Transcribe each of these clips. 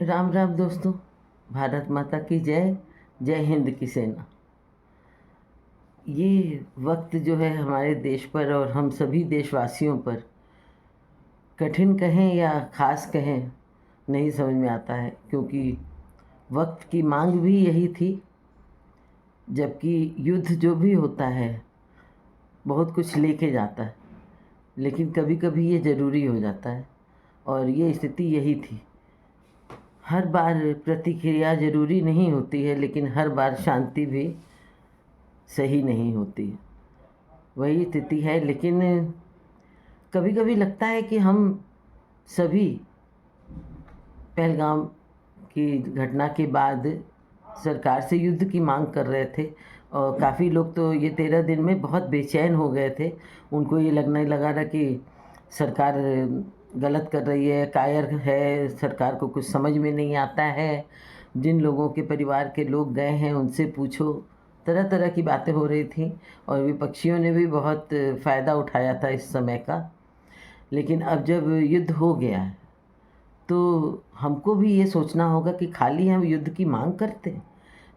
राम राम दोस्तों। भारत माता की जय। जय हिंद की सेना। ये वक्त जो है हमारे देश पर और हम सभी देशवासियों पर, कठिन कहें या ख़ास कहें, नहीं समझ में आता है, क्योंकि वक्त की मांग भी यही थी। जबकि युद्ध जो भी होता है बहुत कुछ लेके जाता है, लेकिन कभी कभी ये ज़रूरी हो जाता है, और ये स्थिति यही थी। हर बार प्रतिक्रिया ज़रूरी नहीं होती है, लेकिन हर बार शांति भी सही नहीं होती है। वही स्थिति है। लेकिन कभी कभी लगता है कि हम सभी पहलगाम की घटना के बाद सरकार से युद्ध की मांग कर रहे थे, और काफ़ी लोग तो ये 13 दिन में बहुत बेचैन हो गए थे। उनको ये लगने लगा था कि सरकार गलत कर रही है, कायर है, सरकार को कुछ समझ में नहीं आता है। जिन लोगों के परिवार के लोग गए हैं उनसे पूछो। तरह तरह की बातें हो रही थी, और विपक्षियों ने भी बहुत फ़ायदा उठाया था इस समय का। लेकिन अब जब युद्ध हो गया है तो हमको भी ये सोचना होगा कि खाली हम युद्ध की मांग करते हैं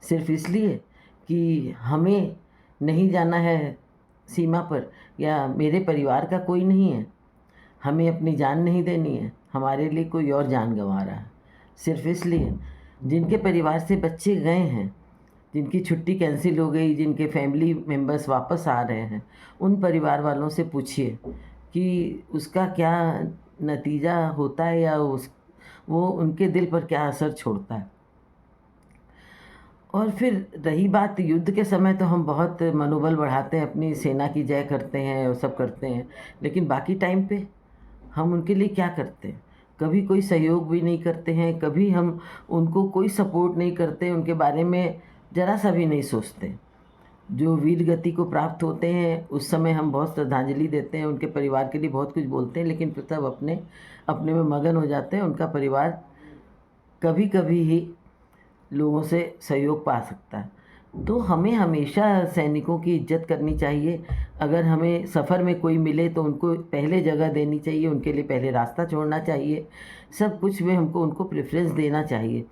सिर्फ इसलिए कि हमें नहीं जाना है सीमा पर, या मेरे परिवार का कोई नहीं है, हमें अपनी जान नहीं देनी है, हमारे लिए कोई और जान गंवा रहा है, सिर्फ इसलिए। जिनके परिवार से बच्चे गए हैं, जिनकी छुट्टी कैंसिल हो गई, जिनके फैमिली मेम्बर्स वापस आ रहे हैं, उन परिवार वालों से पूछिए कि उसका क्या नतीजा होता है, या वो उनके दिल पर क्या असर छोड़ता है। और फिर रही बात युद्ध के समय, तो हम बहुत मनोबल बढ़ाते हैं, अपनी सेना की जय करते हैं और सब करते हैं, लेकिन बाकी टाइम पे हम उनके लिए क्या करते हैं? कभी कोई सहयोग भी नहीं करते हैं, कभी हम उनको कोई सपोर्ट नहीं करते, उनके बारे में ज़रा सा भी नहीं सोचते। जो वीर गति को प्राप्त होते हैं उस समय हम बहुत श्रद्धांजलि देते हैं, उनके परिवार के लिए बहुत कुछ बोलते हैं, लेकिन फिर तब अपने अपने में मगन हो जाते हैं। उनका परिवार कभी कभी ही लोगों से सहयोग पा सकता है। तो हमें हमेशा सैनिकों की इज्जत करनी चाहिए। अगर हमें सफ़र में कोई मिले तो उनको पहले जगह देनी चाहिए, उनके लिए पहले रास्ता छोड़ना चाहिए, सब कुछ में हमको उनको प्रेफरेंस देना चाहिए।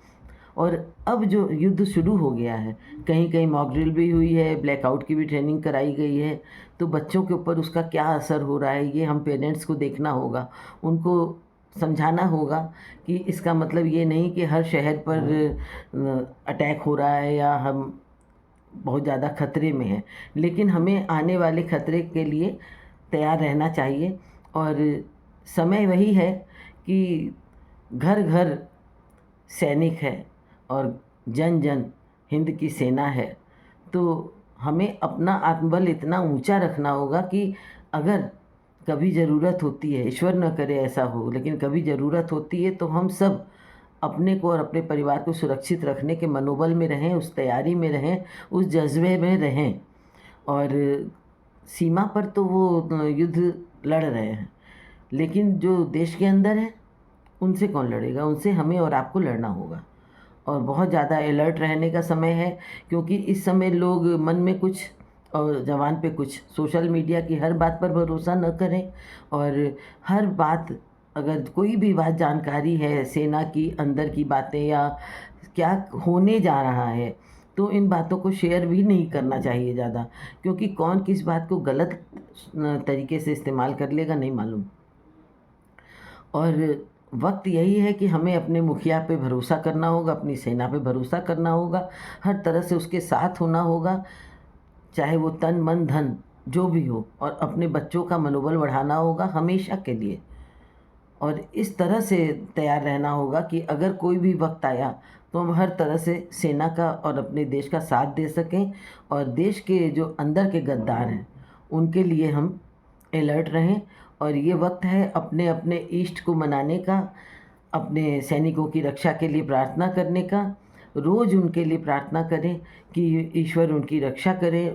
और अब जो युद्ध शुरू हो गया है, कहीं कहीं मॉक ड्रिल भी हुई है, ब्लैकआउट की भी ट्रेनिंग कराई गई है, तो बच्चों के ऊपर उसका क्या असर हो रहा है ये हम पेरेंट्स को देखना होगा, उनको समझाना होगा कि इसका मतलब ये नहीं कि हर शहर पर अटैक हो रहा है या हम बहुत ज़्यादा खतरे में हैं, लेकिन हमें आने वाले खतरे के लिए तैयार रहना चाहिए। और समय वही है कि घर घर सैनिक है और जन जन हिंद की सेना है। तो हमें अपना आत्मबल इतना ऊंचा रखना होगा कि अगर कभी ज़रूरत होती है, ईश्वर न करे ऐसा हो, लेकिन कभी ज़रूरत होती है तो हम सब अपने को और अपने परिवार को सुरक्षित रखने के मनोबल में रहें, उस तैयारी में रहें, उस जज्बे में रहें। और सीमा पर तो वो युद्ध लड़ रहे हैं, लेकिन जो देश के अंदर है उनसे कौन लड़ेगा? उनसे हमें और आपको लड़ना होगा। और बहुत ज़्यादा अलर्ट रहने का समय है, क्योंकि इस समय लोग मन में कुछ और ज़बान पे कुछ। सोशल मीडिया की हर बात पर भरोसा न करें, और हर बात, अगर कोई भी बात जानकारी है सेना की अंदर की बातें या क्या होने जा रहा है, तो इन बातों को शेयर भी नहीं करना चाहिए ज़्यादा, क्योंकि कौन किस बात को गलत तरीके से इस्तेमाल कर लेगा नहीं मालूम। और वक्त यही है कि हमें अपने मुखिया पे भरोसा करना होगा, अपनी सेना पे भरोसा करना होगा, हर तरह से उसके साथ होना होगा, चाहे वो तन मन धन जो भी हो, और अपने बच्चों का मनोबल बढ़ाना होगा हमेशा के लिए। और इस तरह से तैयार रहना होगा कि अगर कोई भी वक्त आया तो हम हर तरह से सेना का और अपने देश का साथ दे सकें, और देश के जो अंदर के गद्दार हैं उनके लिए हम अलर्ट रहें। और ये वक्त है अपने अपने इष्ट को मनाने का, अपने सैनिकों की रक्षा के लिए प्रार्थना करने का। रोज़ उनके लिए प्रार्थना करें कि ईश्वर उनकी रक्षा करे।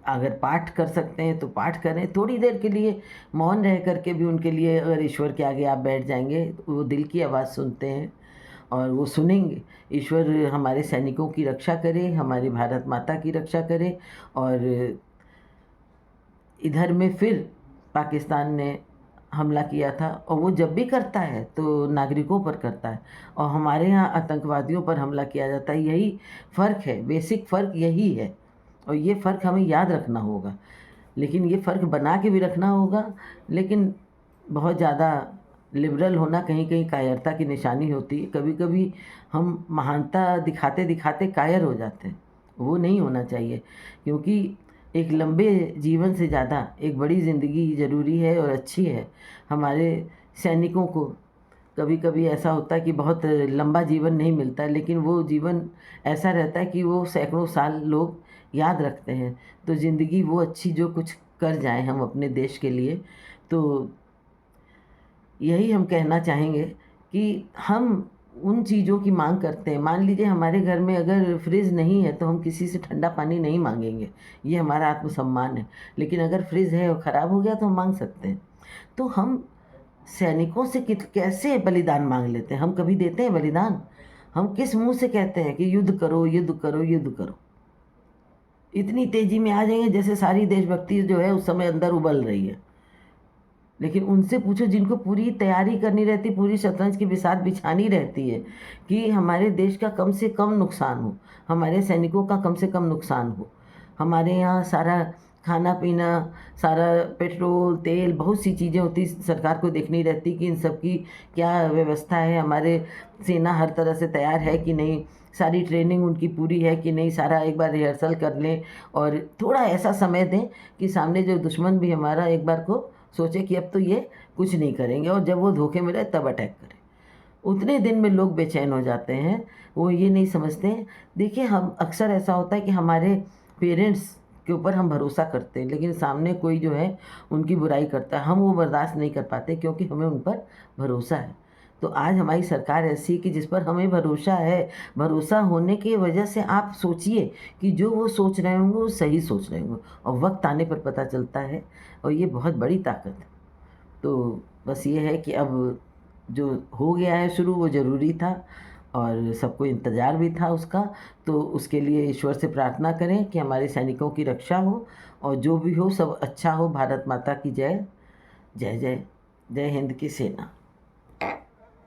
अगर पाठ कर सकते हैं तो पाठ करें, थोड़ी देर के लिए मौन रह करके भी उनके लिए, अगर ईश्वर के आगे आप बैठ जाएंगे तो वो दिल की आवाज़ सुनते हैं और वो सुनेंगे। ईश्वर हमारे सैनिकों की रक्षा करे, हमारी भारत माता की रक्षा करे। और इधर में फिर पाकिस्तान ने हमला किया था, और वो जब भी करता है तो नागरिकों पर करता है, और हमारे यहाँ आतंकवादियों पर हमला किया जाता है। यही फ़र्क है, बेसिक फ़र्क यही है, और ये फ़र्क हमें याद रखना होगा। लेकिन ये फ़र्क बना के भी रखना होगा, लेकिन बहुत ज़्यादा लिबरल होना कहीं-कहीं कायरता की निशानी होती है। कभी-कभी हम महानता दिखाते-दिखाते कायर हो जाते हैं, वो नहीं होना चाहिए, क्योंकि एक लंबे जीवन से ज़्यादा एक बड़ी ज़िंदगी ज़रूरी है और अच्छी है। हमारे सैनिकों को कभी-कभी ऐसा होता है कि बहुत लंबा जीवन नहीं मिलता है, लेकिन वो जीवन ऐसा रहता है कि वो सैकड़ों साल लोग याद रखते हैं। तो ज़िंदगी वो अच्छी जो कुछ कर जाएँ हम अपने देश के लिए। तो यही हम कहना चाहेंगे कि हम उन चीज़ों की माँग करते हैं। मान लीजिए हमारे घर में अगर फ्रिज नहीं है, तो हम किसी से ठंडा पानी नहीं माँगेंगे, ये हमारा आत्मसम्मान है। लेकिन अगर फ्रिज है और ख़राब हो गया तो हम माँग सकते हैं। तो हम सैनिकों से कैसे बलिदान माँग लेते हैं? हम कभी देते हैं बलिदान? हम किस मुँह से कहते हैं कि युद्ध करो, युद्ध करो, युद्ध करो? इतनी तेज़ी में आ जाएँगे जैसे सारी देशभक्ति जो है उस समय अंदर उबल रही है। लेकिन उनसे पूछो जिनको पूरी तैयारी करनी रहती, पूरी शतरंज की बिसात बिछानी रहती है कि हमारे देश का कम से कम नुकसान हो, हमारे सैनिकों का कम से कम नुकसान हो। हमारे यहाँ सारा खाना-पीना, सारा पेट्रोल, तेल, बहुत सी चीज़ें होती, सरकार को देखनी रहती कि इन सब की क्या व्यवस्था है, हमारे सेना हर तरह से तैयार है कि नहीं, सारी ट्रेनिंग उनकी पूरी है कि नहीं, सारा एक बार रिहर्सल कर लें और थोड़ा ऐसा समय दें कि सामने जो दुश्मन भी हमारा एक बार को सोचे कि अब तो ये कुछ नहीं करेंगे, और जब वो धोखे में रहे तब अटैक करें। उतने दिन में लोग बेचैन हो जाते हैं, वो ये नहीं समझते हैं। देखिए, हम अक्सर ऐसा होता है कि हमारे पेरेंट्स के ऊपर हम भरोसा करते हैं, लेकिन सामने कोई जो है उनकी बुराई करता है, हम वो बर्दाश्त नहीं कर पाते क्योंकि हमें उन पर भरोसा है। तो आज हमारी सरकार ऐसी है कि जिस पर हमें भरोसा है, भरोसा होने की वजह से आप सोचिए कि जो वो सोच रहे होंगे वो सही सोच रहे होंगे, और वक़्त आने पर पता चलता है, और ये बहुत बड़ी ताकत है। तो बस ये है कि अब जो हो गया है शुरू वो ज़रूरी था, और सबको इंतज़ार भी था उसका। तो उसके लिए ईश्वर से प्रार्थना करें कि हमारे सैनिकों की रक्षा हो, और जो भी हो सब अच्छा हो। भारत माता की जय। जय जय। जय हिंद की सेना।